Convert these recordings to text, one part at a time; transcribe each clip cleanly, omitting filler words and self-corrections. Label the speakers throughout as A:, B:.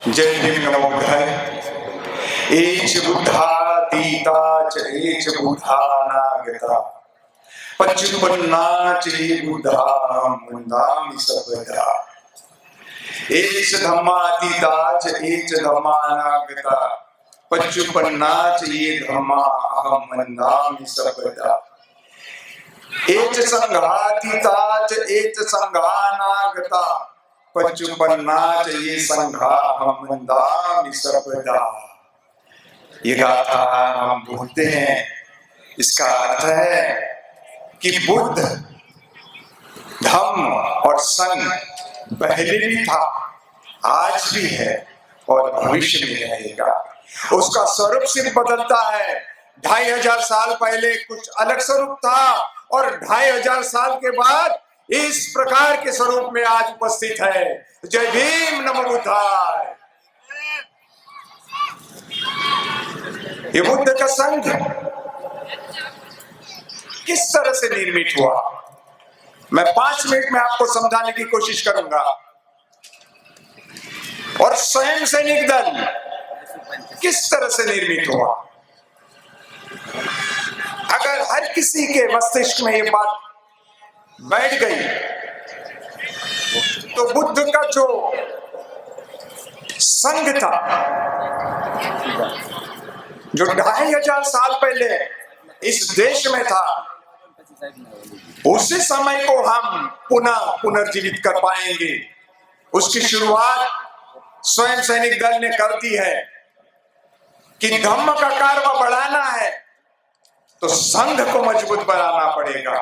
A: जय भीम नमो बुद्धाय। एच बुद्धातीता च एच बुद्धानागता पच्चुपन्ना च ये बुद्धा वन्दामि सर्वदा। एच धम्मातीता च एच धम्मानागता पच्चुपन्ना च ये धम्मा अहं वन्दामि सर्वदा। एच संघातीता च एच संघानागता पच्चुपन्ना च ये संघा अहं वन्दामि सर्वदा। ये गाथा हम बोलते हैं, इसका अर्थ है कि बुद्ध धम्म और संघ पहले भी था, आज भी है और भविष्य में रहेगा। उसका स्वरूप सिर्फ बदलता है। 2500 साल पहले कुछ अलग स्वरूप था और 2500 साल के बाद इस प्रकार के स्वरूप में आज उपस्थित है। जय भीम नमो बुद्धाय। ये बुद्ध का संघ किस तरह से निर्मित हुआ, मैं 5 मिनट में आपको समझाने की कोशिश करूंगा। और स्वयं सैनिक दल किस तरह से निर्मित हुआ। अगर हर किसी के मस्तिष्क में ये बात बैठ गई तो बुद्ध का जो संघ था, जो 2500 साल पहले इस देश में था, उसी समय को हम पुनर्जीवित कर पाएंगे। उसकी शुरुआत स्वयं सैनिक दल ने कर दी है कि धम्म का कारवा बढ़ाना है तो संघ को मजबूत बनाना पड़ेगा।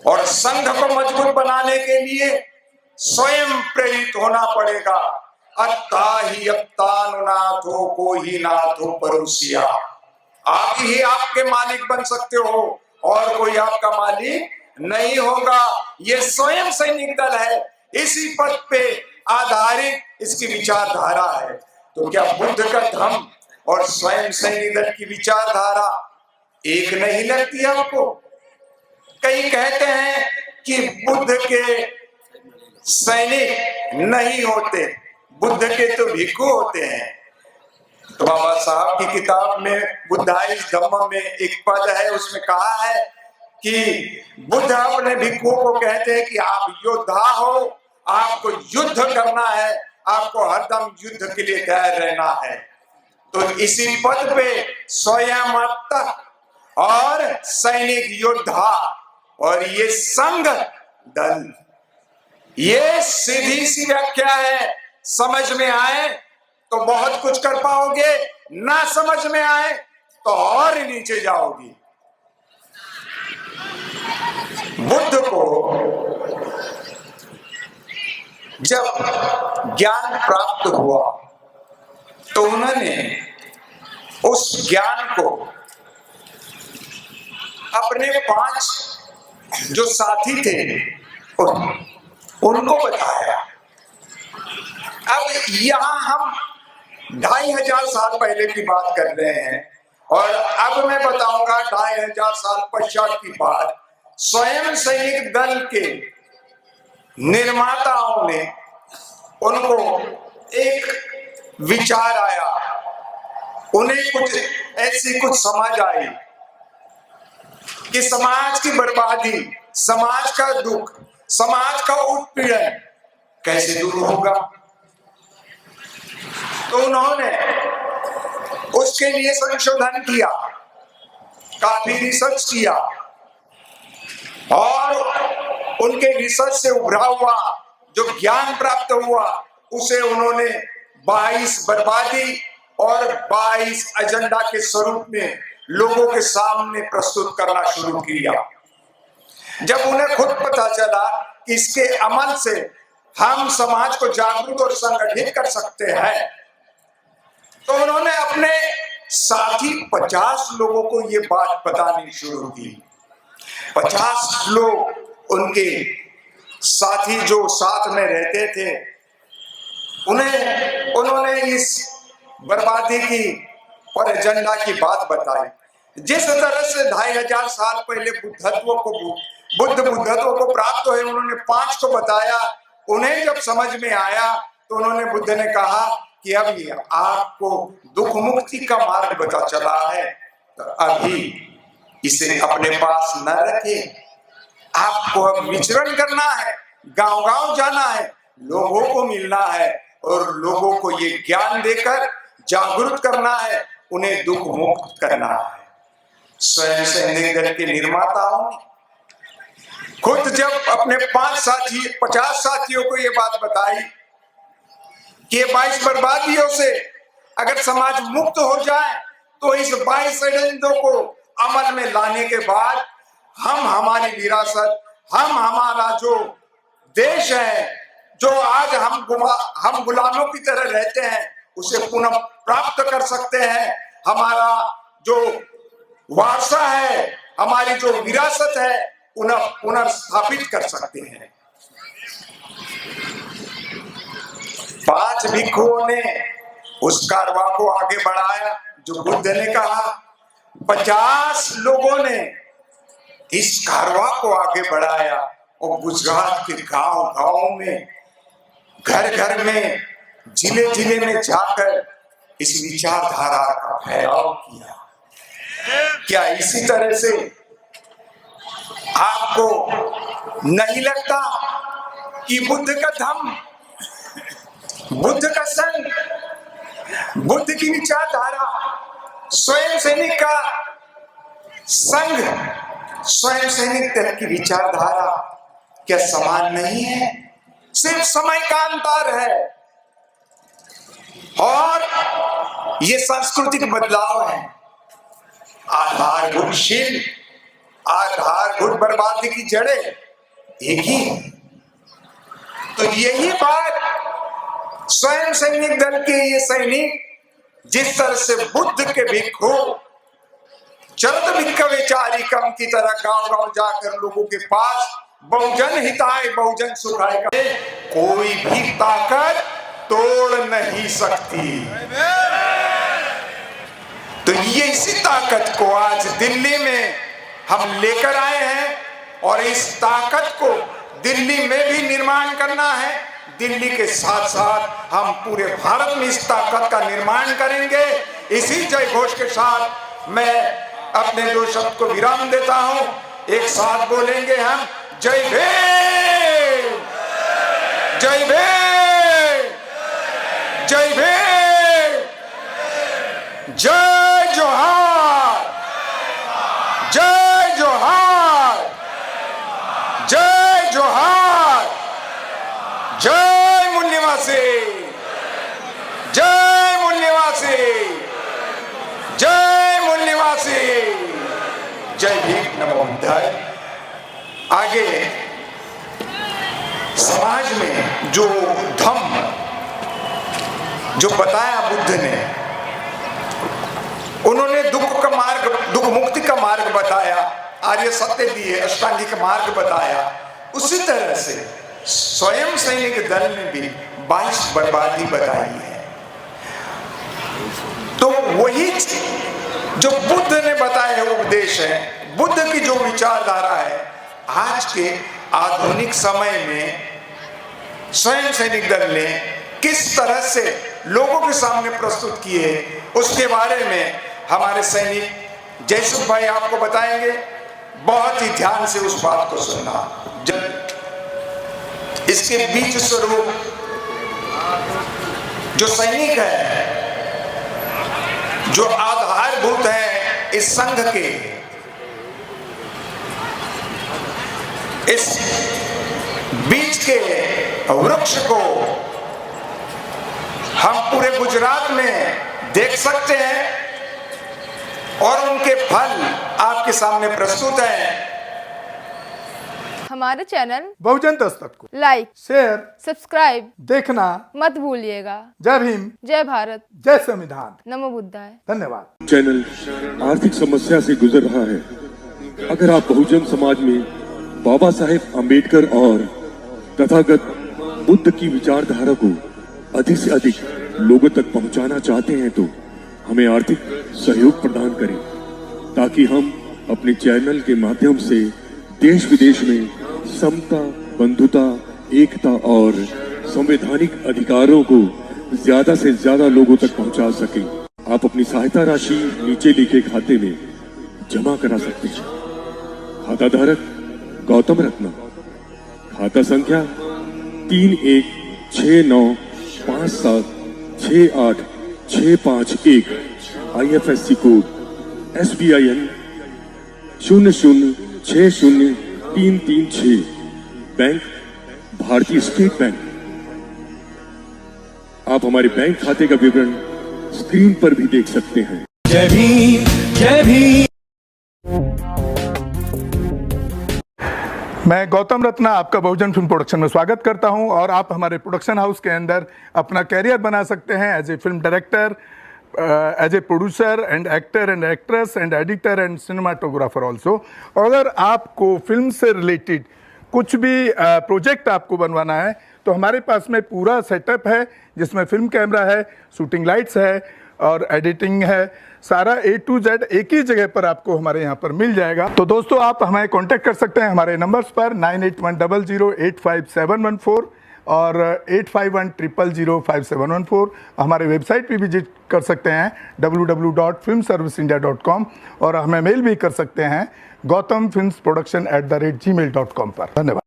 A: और संघ को मजबूत बनाने के लिए स्वयं प्रेरित होना पड़ेगा। अत्ता ही अत्तानुनाथो को ही नाथो परोसिया। आप ही आपके मालिक बन सकते हो और कोई आपका मालिक नहीं होगा। ये स्वयं सैनिक दल है, इसी पद पे आधारित इसकी विचारधारा है। तो क्या बुद्ध का धम्म और स्वयं सैनिक दल की विचारधारा एक नहीं लगती आपको? कई कहते हैं कि बुद्ध के सैनिक नहीं होते, बुद्ध के तो भिक्खु होते हैं। तो बाबा साहब की किताब में बुद्धाइज धम्म में एक पद है, उसमें कहा है कि बुद्ध अपने भिक्खुओं को कहते हैं कि आप योद्धा हो, आपको युद्ध करना है, आपको हरदम युद्ध के लिए तैयार रहना है। तो इसी पद पे स्वयं और सैनिक योद्धा और ये संघ दल, ये सीधी सी व्याख्या है। समझ में आए तो बहुत कुछ कर पाओगे, ना समझ में आए तो और नीचे जाओगे। बुद्ध को जब ज्ञान प्राप्त हुआ तो उन्होंने उस ज्ञान को अपने 5 जो साथी थे उनको बताया। अब यहां हम 2500 साल पहले की बात कर रहे हैं और अब मैं बताऊंगा 2500 साल पश्चात की बात। स्वयं सैनिक दल के निर्माताओं ने उनको एक विचार आया, उन्हें कुछ समझ आई कि समाज की बर्बादी, समाज का दुख, समाज का उत्पीड़न कैसे दूर होगा। तो उन्होंने उसके लिए संशोधन किया, काफी रिसर्च किया और उनके रिसर्च से उभरा हुआ जो ज्ञान प्राप्त हुआ उसे उन्होंने 22 बर्बादी और 22 एजेंडा के स्वरूप में लोगों के सामने प्रस्तुत करना शुरू किया। जब उन्हें खुद पता चला कि इसके अमल से हम समाज को जागरूक और संगठित कर सकते हैं, तो उन्होंने अपने साथी 50 लोगों को ये बात बतानी शुरू की। 50 लोग उनके साथी जो साथ में रहते थे, उन्होंने इस बर्बादी की और एजेंडा की बात बताई। जिस तरह से 2500 साल पहले बुद्ध बुद्धत्व को प्राप्त हुए, उन्होंने 5 को बताया। उन्हें जब समझ में आया तो उन्होंने बुद्ध ने कहा कि अभी आपको दुख मुक्ति का मार्ग पता चला है, तो अभी इसे अपने पास न रखे, आपको अब विचरण करना है, गांव गांव जाना है, लोगों को मिलना है और लोगों को ये ज्ञान देकर जागरूक करना है, उन्हें दुख मुक्त करना है। स्वयं सैनिक दल के निर्माताओं ने खुद जब अपने 50 साथियों को ये बात बताई कि 22 बर्बादियों से अगर समाज मुक्त हो जाए तो इस 22 एजेंडों को अमल में लाने के बाद हम हमारी विरासत, हम हमारा जो देश है, जो आज हम गुलामों की तरह रहते हैं, उसे पुनः प्राप्त कर सकते हैं। हमारा जो वारसा है, हमारी जो विरासत है, पुनर्स्थापित कर सकते हैं। 5 भिक्षुओं ने उस कारवां को आगे बढ़ाया जो बुद्ध ने कहा। 50 लोगों ने इस कारवां को आगे बढ़ाया और गुजरात के गांव-गांव में, घर-घर में, जिले-जिले में जाकर इस विचारधारा का फैलाव किया। क्या इसी तरह से आपको नहीं लगता कि बुद्ध का धम्म, बुद्ध का संघ, बुद्ध की विचारधारा, स्वयं सैनिक का संघ, स्वयं सैनिक दल की विचारधारा क्या समान नहीं है? सिर्फ समय का अंतर है और ये सांस्कृतिक बदलाव है। आधारभूत बर्बादी की जड़ें एक ही है। तो यही बात स्वयं सैनिक दल के ये सैनिक जिस तरह से बुद्ध के भिक्षु चरत भिक्खवे चारिकम की तरह गांव-गांव जाकर लोगों के पास बहुजन हिताय बहुजन सुखाय का कोई भी ताकत तोड़ नहीं सकती। तो ये इसी ताकत को आज दिल्ली में हम लेकर आए हैं और इस ताकत को दिल्ली में भी निर्माण करना है। दिल्ली के साथ साथ हम पूरे भारत में इस ताकत का निर्माण करेंगे। इसी जय घोष के साथ मैं अपने 2 शब्द को विराम देता हूं। एक साथ बोलेंगे हम, जय भीम, जय भीम, जय भीम, जय जोहार, जय जोहार, जय जोहार, जय मूल निवासी, जय मूल निवासी, जय मूल निवासी, जय भीम, नमो बुद्धाय। आगे समाज में जो धम्म जो बताया बुद्ध ने, उन्होंने दुख मुक्ति का मार्ग बताया, आर्य सत्य दिए, अष्टांगिक मार्ग बताया। उसी तरह से स्वयं सैनिक दल ने भी 22 बर्बादी बताई है। तो वही जो बुद्ध ने बताया उपदेश है, बुद्ध की जो विचारधारा है, आज के आधुनिक समय में स्वयं सैनिक दल ने किस तरह से लोगों के सामने प्रस्तुत किए, उसके बारे में हमारे सैनिक जयसुख भाई आपको बताएंगे। बहुत ही ध्यान से उस बात को सुनना। इसके बीच स्वरूप जो सैनिक है, जो आधारभूत है इस संघ के, इस बीच के वृक्ष को हम पूरे गुजरात में देख सकते हैं और उनके फल आपके सामने प्रस्तुत हैं।
B: हमारे चैनल
C: बहुजन दस्तक को
B: लाइक,
C: शेयर,
B: सब्सक्राइब
C: देखना
B: मत भूलिएगा।
C: जय भीम,
B: जय भारत,
C: जय संविधान,
B: नमो बुद्धाय।
C: धन्यवाद।
D: चैनल आर्थिक समस्या से गुजर रहा है। अगर आप बहुजन समाज में बाबा साहेब अम्बेडकर और तथागत बुद्ध की विचारधारा को अधिक से अधिक लोगों तक पहुंचाना चाहते हैं तो हमें आर्थिक सहयोग प्रदान करें, ताकि हम अपने चैनल के माध्यम से देश विदेश में समता, बंधुता, एकता और संवैधानिक अधिकारों को ज्यादा से ज्यादा लोगों तक पहुंचा सके। आप अपनी सहायता राशि नीचे लिखे खाते में जमा करा सकते हैं। खाता धारक गौतम रत्ना, खाता संख्या 3169576861, IFSC कोड SBIN 0060336, बैंक भारतीय स्टेट बैंक। आप हमारे बैंक खाते का विवरण स्क्रीन पर भी देख सकते हैं।
E: जय भीम, जय भीम।
C: मैं गौतम रत्ना आपका बहुजन फिल्म प्रोडक्शन में स्वागत करता हूं और आप हमारे प्रोडक्शन हाउस के अंदर अपना कैरियर बना सकते हैं as a film director, as a producer and actor and actress and editor and cinematographer also. अगर आपको फिल्म से रिलेटेड कुछ भी प्रोजेक्ट आपको बनवाना है तो हमारे पास में पूरा सेटअप है, जिसमें फिल्म कैमरा है, शूटिंग लाइट्स है और एडिटिंग है। सारा A to Z एक ही जगह पर आपको हमारे यहाँ पर मिल जाएगा। तो दोस्तों, आप हमें कांटेक्ट कर सकते हैं हमारे नंबर्स पर 9810085714 और 8510005714। हमारे वेबसाइट पे विजिट कर सकते हैं www.filmserviceindia.com और हमें मेल भी कर सकते हैं gautamfilmsproduction@gmail.com पर। धन्यवाद।